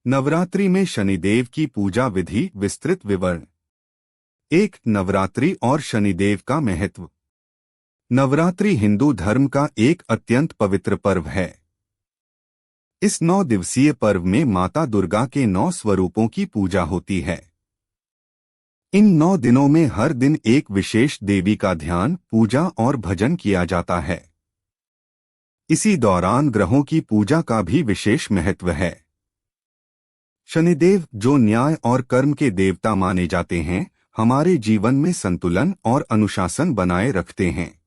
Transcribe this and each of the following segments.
नवरात्रि में शनिदेव की पूजा विधि विस्तृत विवरण। 1. नवरात्रि और शनिदेव का महत्व। नवरात्रि हिंदू धर्म का एक अत्यंत पवित्र पर्व है। इस 9 दिवसीय पर्व में माता दुर्गा के 9 स्वरूपों की पूजा होती है। इन 9 दिनों में हर दिन एक विशेष देवी का ध्यान, पूजा और भजन किया जाता है। इसी दौरान ग्रहों की पूजा का भी विशेष महत्व है। शनिदेव, जो न्याय और कर्म के देवता माने जाते हैं, हमारे जीवन में संतुलन और अनुशासन बनाए रखते हैं।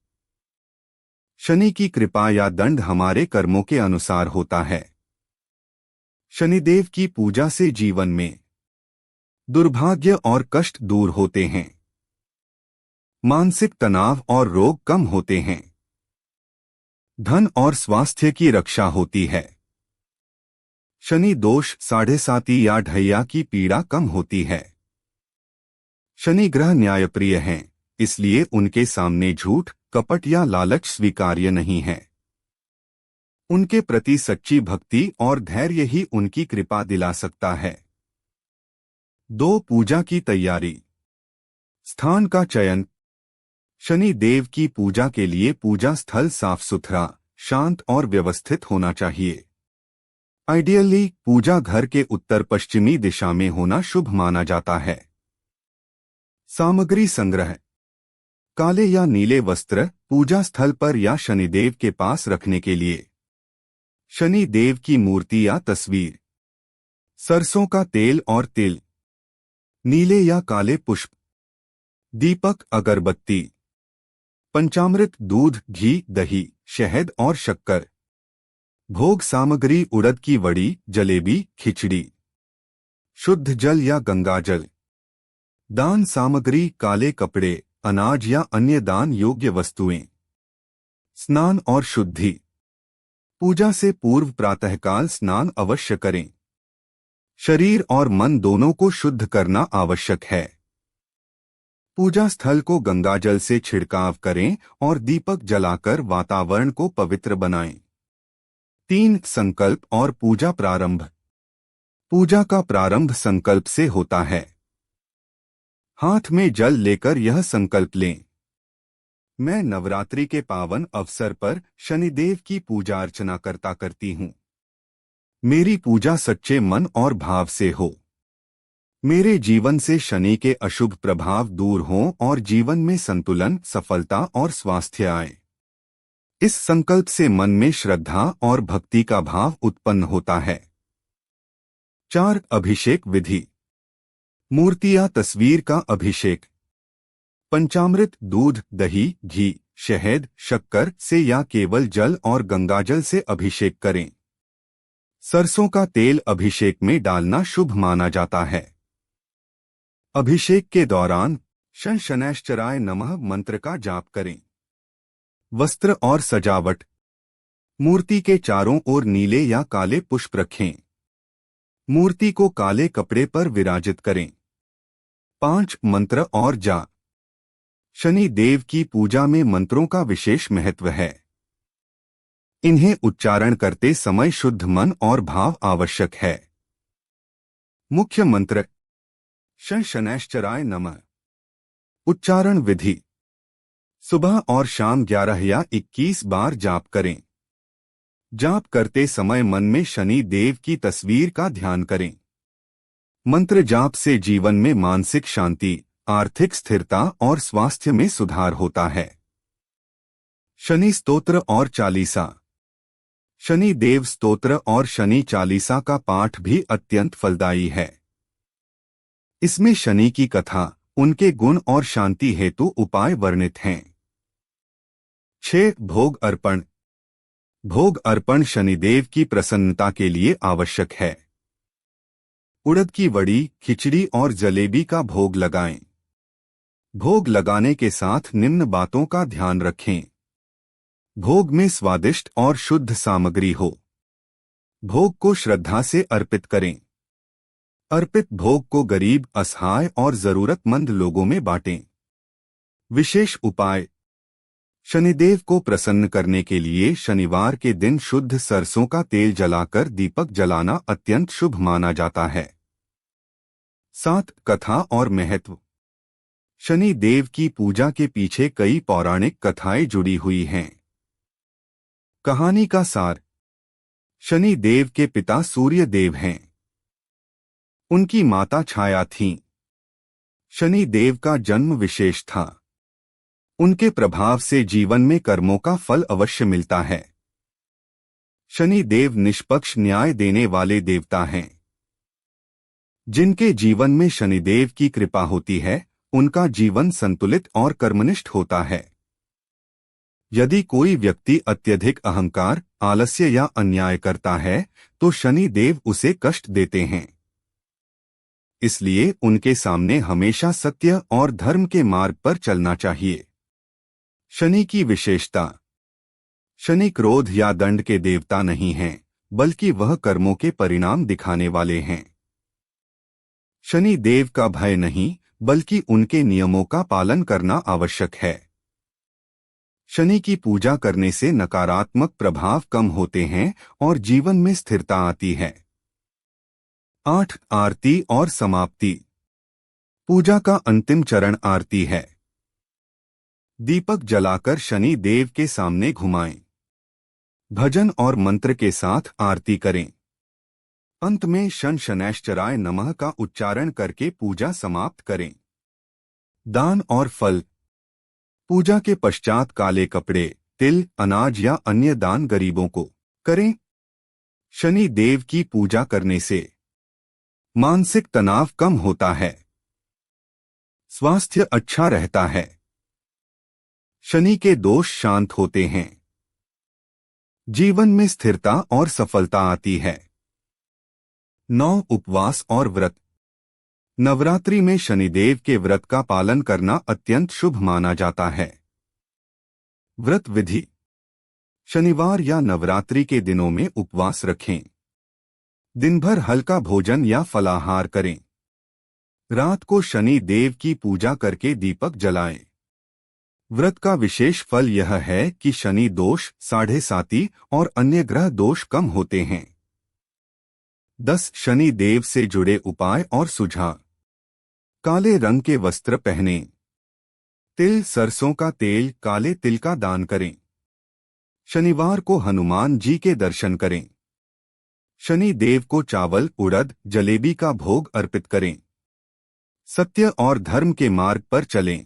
शनि की कृपा या दंड हमारे कर्मों के अनुसार होता है। शनिदेव की पूजा से जीवन में दुर्भाग्य और कष्ट दूर होते हैं। मानसिक तनाव और रोग कम होते हैं। धन और स्वास्थ्य की रक्षा होती है। शनि दोष, साढ़ेसाती या ढैया की पीड़ा कम होती है। शनि ग्रह न्यायप्रिय हैं, इसलिए उनके सामने झूठ, कपट या लालच स्वीकार्य नहीं है। उनके प्रति सच्ची भक्ति और धैर्य ही उनकी कृपा दिला सकता है। 2. पूजा की तैयारी। स्थान का चयन। शनि देव की पूजा के लिए पूजा स्थल साफ सुथरा, शांत और व्यवस्थित होना चाहिए। आइडियली पूजा घर के उत्तर पश्चिमी दिशा में होना शुभ माना जाता है। सामग्री संग्रह। काले या नीले वस्त्र पूजा स्थल पर या शनिदेव के पास रखने के लिए। शनि देव की मूर्ति या तस्वीर। सरसों का तेल और तिल। नीले या काले पुष्प। दीपक, अगरबत्ती। पंचामृत, दूध, घी, दही, शहद और शक्कर। भोग सामग्री, उड़द की वड़ी, जलेबी, खिचड़ी। शुद्ध जल या गंगाजल। दान सामग्री, काले कपड़े, अनाज या अन्य दान योग्य वस्तुएं। स्नान और शुद्धि। पूजा से पूर्व प्रातःकाल स्नान अवश्य करें। शरीर और मन दोनों को शुद्ध करना आवश्यक है। पूजा स्थल को गंगाजल से छिड़काव करें और दीपक जलाकर वातावरण को पवित्र बनाएं। 3. संकल्प और पूजा प्रारंभ। पूजा का प्रारंभ संकल्प से होता है। हाथ में जल लेकर यह संकल्प लें, मैं नवरात्रि के पावन अवसर पर शनिदेव की पूजा अर्चना करती हूँ। मेरी पूजा सच्चे मन और भाव से हो। मेरे जीवन से शनि के अशुभ प्रभाव दूर हों और जीवन में संतुलन, सफलता और स्वास्थ्य आए। इस संकल्प से मन में श्रद्धा और भक्ति का भाव उत्पन्न होता है। 4. अभिषेक विधि। मूर्ति या तस्वीर का अभिषेक। पंचामृत, दूध, दही, घी, शहद, शक्कर से या केवल जल और गंगाजल से अभिषेक करें। सरसों का तेल अभिषेक में डालना शुभ माना जाता है। अभिषेक के दौरान शं शनैश्चराय नमः मंत्र का जाप करें। वस्त्र और सजावट। मूर्ति के चारों ओर नीले या काले पुष्प रखें। मूर्ति को काले कपड़े पर विराजित करें। 5. मंत्र और जाप। शनि देव की पूजा में मंत्रों का विशेष महत्व है। इन्हें उच्चारण करते समय शुद्ध मन और भाव आवश्यक है। मुख्य मंत्र। शं शनैश्चराय नमः। उच्चारण विधि। सुबह और शाम 11 या 21 बार जाप करें। जाप करते समय मन में शनि देव की तस्वीर का ध्यान करें। मंत्र जाप से जीवन में मानसिक शांति, आर्थिक स्थिरता और स्वास्थ्य में सुधार होता है। शनि स्तोत्र और चालीसा। शनि देव स्तोत्र और शनि चालीसा का पाठ भी अत्यंत फलदायी है। इसमें शनि की कथा, उनके गुण और शांति हेतु उपाय वर्णित हैं। 6. भोग अर्पण। भोग अर्पण शनिदेव की प्रसन्नता के लिए आवश्यक है। उड़द की वड़ी, खिचड़ी और जलेबी का भोग लगाएं। भोग लगाने के साथ निम्न बातों का ध्यान रखें। भोग में स्वादिष्ट और शुद्ध सामग्री हो। भोग को श्रद्धा से अर्पित करें। अर्पित भोग को गरीब, असहाय और जरूरतमंद लोगों में बांटें। विशेष उपाय। शनिदेव को प्रसन्न करने के लिए शनिवार के दिन शुद्ध सरसों का तेल जलाकर दीपक जलाना अत्यंत शुभ माना जाता है। 7 कथा और महत्व। शनि देव की पूजा के पीछे कई पौराणिक कथाएं जुड़ी हुई हैं। कहानी का सार। शनि देव के पिता सूर्य देव हैं। उनकी माता छाया थीं। शनि देव का जन्म विशेष था। उनके प्रभाव से जीवन में कर्मों का फल अवश्य मिलता है। शनि देव निष्पक्ष न्याय देने वाले देवता हैं। जिनके जीवन में शनिदेव की कृपा होती है उनका जीवन संतुलित और कर्मनिष्ठ होता है। यदि कोई व्यक्ति अत्यधिक अहंकार, आलस्य या अन्याय करता है तो शनि देव उसे कष्ट देते हैं। इसलिए उनके सामने हमेशा सत्य और धर्म के मार्ग पर चलना चाहिए। शनि की विशेषता। शनि क्रोध या दंड के देवता नहीं हैं, बल्कि वह कर्मों के परिणाम दिखाने वाले हैं। शनि देव का भय नहीं, बल्कि उनके नियमों का पालन करना आवश्यक है। शनि की पूजा करने से नकारात्मक प्रभाव कम होते हैं और जीवन में स्थिरता आती है। 8 आरती और समाप्ति। पूजा का अंतिम चरण आरती है। दीपक जलाकर शनि देव के सामने घुमाएं। भजन और मंत्र के साथ आरती करें। अंत में शन शनैश्चराय नमः का उच्चारण करके पूजा समाप्त करें। दान और फल। पूजा के पश्चात काले कपड़े, तिल, अनाज या अन्य दान गरीबों को करें। शनि देव की पूजा करने से मानसिक तनाव कम होता है। स्वास्थ्य अच्छा रहता है। शनि के दोष शांत होते हैं। जीवन में स्थिरता और सफलता आती है। 9 उपवास और व्रत। नवरात्रि में शनिदेव के व्रत का पालन करना अत्यंत शुभ माना जाता है। व्रत विधि। शनिवार या नवरात्रि के दिनों में उपवास रखें। दिन भर हल्का भोजन या फलाहार करें। रात को शनि देव की पूजा करके दीपक जलाएं। व्रत का विशेष फल यह है कि शनि दोष, साढ़े साती और अन्य ग्रह दोष कम होते हैं। 10 शनि देव से जुड़े उपाय और सुझाव। काले रंग के वस्त्र पहनें। तिल, सरसों का तेल, काले तिल का दान करें। शनिवार को हनुमान जी के दर्शन करें। शनि देव को चावल, उड़द, जलेबी का भोग अर्पित करें। सत्य और धर्म के मार्ग पर चलें।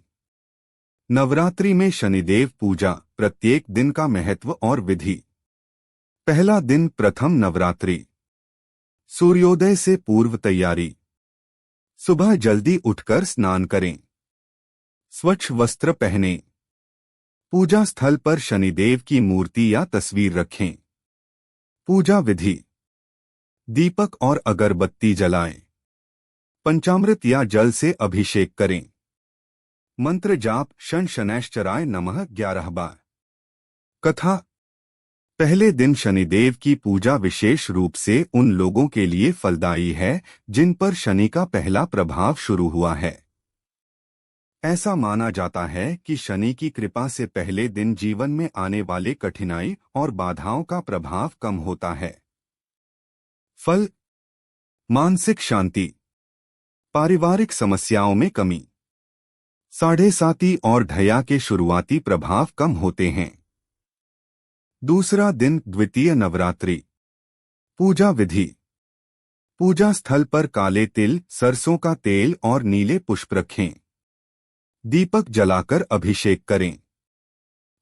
नवरात्रि में शनिदेव पूजा। प्रत्येक दिन का महत्व और विधि। पहला दिन प्रथम नवरात्रि। सूर्योदय से पूर्व तैयारी। सुबह जल्दी उठकर स्नान करें। स्वच्छ वस्त्र पहनें। पूजा स्थल पर शनिदेव की मूर्ति या तस्वीर रखें। पूजा विधि। दीपक और अगरबत्ती जलाएं। पंचामृत या जल से अभिषेक करें। मंत्र जाप शन शनैश्चराय नमः 11 बार। कथा। पहले दिन शनिदेव की पूजा विशेष रूप से उन लोगों के लिए फलदायी है जिन पर शनि का पहला प्रभाव शुरू हुआ है। ऐसा माना जाता है कि शनि की कृपा से पहले दिन जीवन में आने वाले कठिनाई और बाधाओं का प्रभाव कम होता है। फल। मानसिक शांति। पारिवारिक समस्याओं में कमी। साढ़े साती और ढया के शुरुआती प्रभाव कम होते हैं। दूसरा दिन द्वितीय नवरात्रि। पूजा विधि। पूजा स्थल पर काले तिल, सरसों का तेल और नीले पुष्प रखें। दीपक जलाकर अभिषेक करें।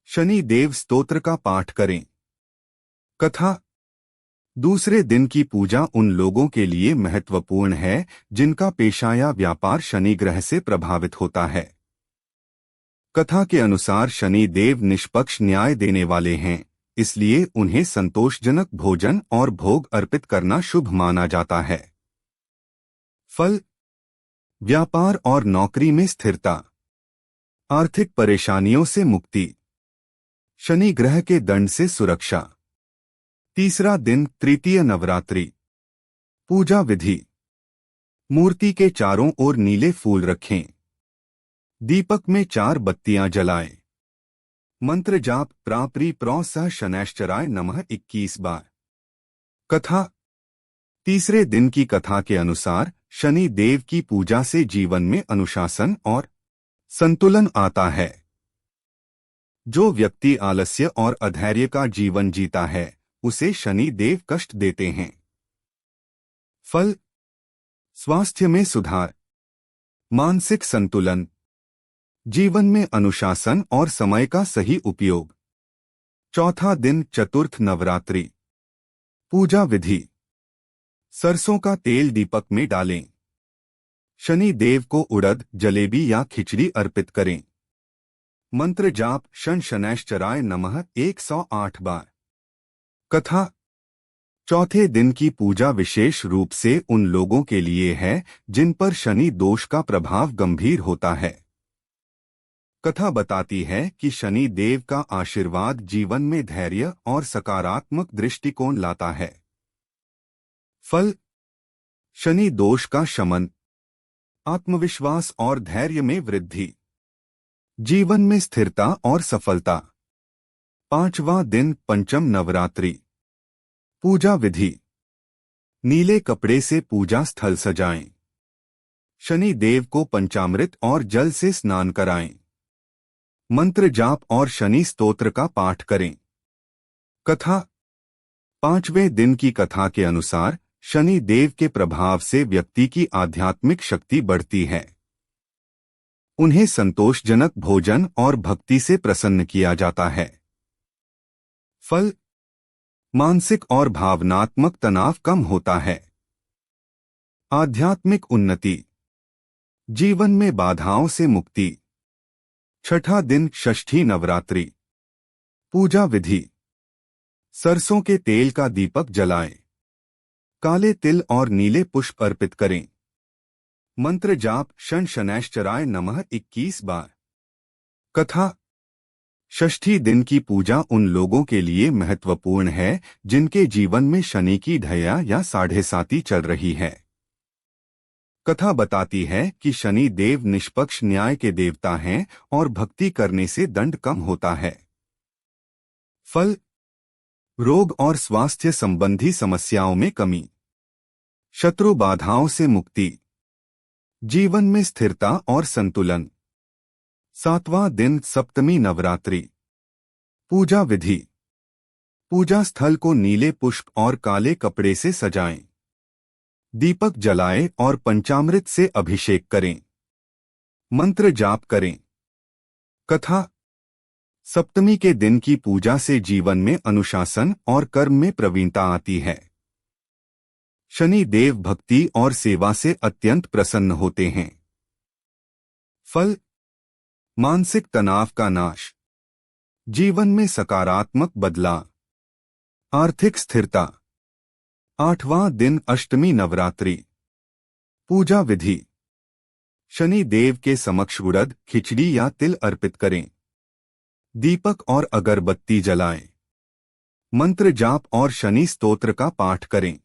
शनि देव स्तोत्र का पाठ करें। कथा। दूसरे दिन की पूजा उन लोगों के लिए महत्वपूर्ण है जिनका पेशा या व्यापार शनि ग्रह से प्रभावित होता है। कथा के अनुसार शनि देव निष्पक्ष न्याय देने वाले हैं, इसलिए उन्हें संतोषजनक भोजन और भोग अर्पित करना शुभ माना जाता है। फल। व्यापार और नौकरी में स्थिरता। आर्थिक परेशानियों से मुक्ति। शनि ग्रह के दंड से सुरक्षा। तीसरा दिन तृतीय नवरात्रि। पूजा विधि। मूर्ति के चारों ओर नीले फूल रखें। दीपक में 4 बत्तियां जलाएं। मंत्र जाप प्राप्री प्रो सह शनैश्चराय नमः 21 बार। कथा। तीसरे दिन की कथा के अनुसार शनि देव की पूजा से जीवन में अनुशासन और संतुलन आता है। जो व्यक्ति आलस्य और अधैर्य का जीवन जीता है उसे शनि देव कष्ट देते हैं। फल। स्वास्थ्य में सुधार, मानसिक संतुलन, जीवन में अनुशासन और समय का सही उपयोग। चौथा दिन चतुर्थ नवरात्रि। पूजा विधि। सरसों का तेल दीपक में डालें। शनि देव को उड़द, जलेबी या खिचड़ी अर्पित करें। मंत्र जाप शन शनैश्चराय नमः 108 बार। कथा। चौथे दिन की पूजा विशेष रूप से उन लोगों के लिए है जिन पर शनि दोष का प्रभाव गंभीर होता है। कथा बताती है कि शनि देव का आशीर्वाद जीवन में धैर्य और सकारात्मक दृष्टिकोण लाता है। फल। शनि दोष का शमन, आत्मविश्वास और धैर्य में वृद्धि, जीवन में स्थिरता और सफलता। पांचवां दिन पंचम नवरात्रि। पूजा विधि। नीले कपड़े से पूजा स्थल सजाएं। शनि देव को पंचामृत और जल से स्नान कराएं। मंत्र जाप और शनि स्तोत्र का पाठ करें। कथा। पांचवें दिन की कथा के अनुसार शनि देव के प्रभाव से व्यक्ति की आध्यात्मिक शक्ति बढ़ती है। उन्हें संतोषजनक भोजन और भक्ति से प्रसन्न किया जाता है। फल। मानसिक और भावनात्मक तनाव कम होता है। आध्यात्मिक उन्नति, जीवन में बाधाओं से मुक्ति। छठा दिन षष्ठी नवरात्रि। पूजा विधि। सरसों के तेल का दीपक जलाएं। काले तिल और नीले पुष्प अर्पित करें। मंत्र जाप शन शनैश्चराय नमः 21 बार। कथा। षष्ठी दिन की पूजा उन लोगों के लिए महत्वपूर्ण है जिनके जीवन में शनि की ढैया या साढ़े साती चल रही है। कथा बताती है कि शनि देव निष्पक्ष न्याय के देवता हैं और भक्ति करने से दंड कम होता है। फल। रोग और स्वास्थ्य संबंधी समस्याओं में कमी, शत्रु बाधाओं से मुक्ति, जीवन में स्थिरता और संतुलन। सातवां दिन सप्तमी नवरात्रि। पूजा विधि। पूजा स्थल को नीले पुष्प और काले कपड़े से सजाएं। दीपक जलाएं और पंचामृत से अभिषेक करें। मंत्र जाप करें। कथा। सप्तमी के दिन की पूजा से जीवन में अनुशासन और कर्म में प्रवीणता आती है। शनि देव भक्ति और सेवा से अत्यंत प्रसन्न होते हैं। फल। मानसिक तनाव का नाश, जीवन में सकारात्मक बदलाव, आर्थिक स्थिरता। आठवां दिन अष्टमी नवरात्रि। पूजा विधि। शनि देव के समक्ष उड़द, खिचड़ी या तिल अर्पित करें। दीपक और अगरबत्ती जलाएं। मंत्र जाप और शनि स्तोत्र का पाठ करें।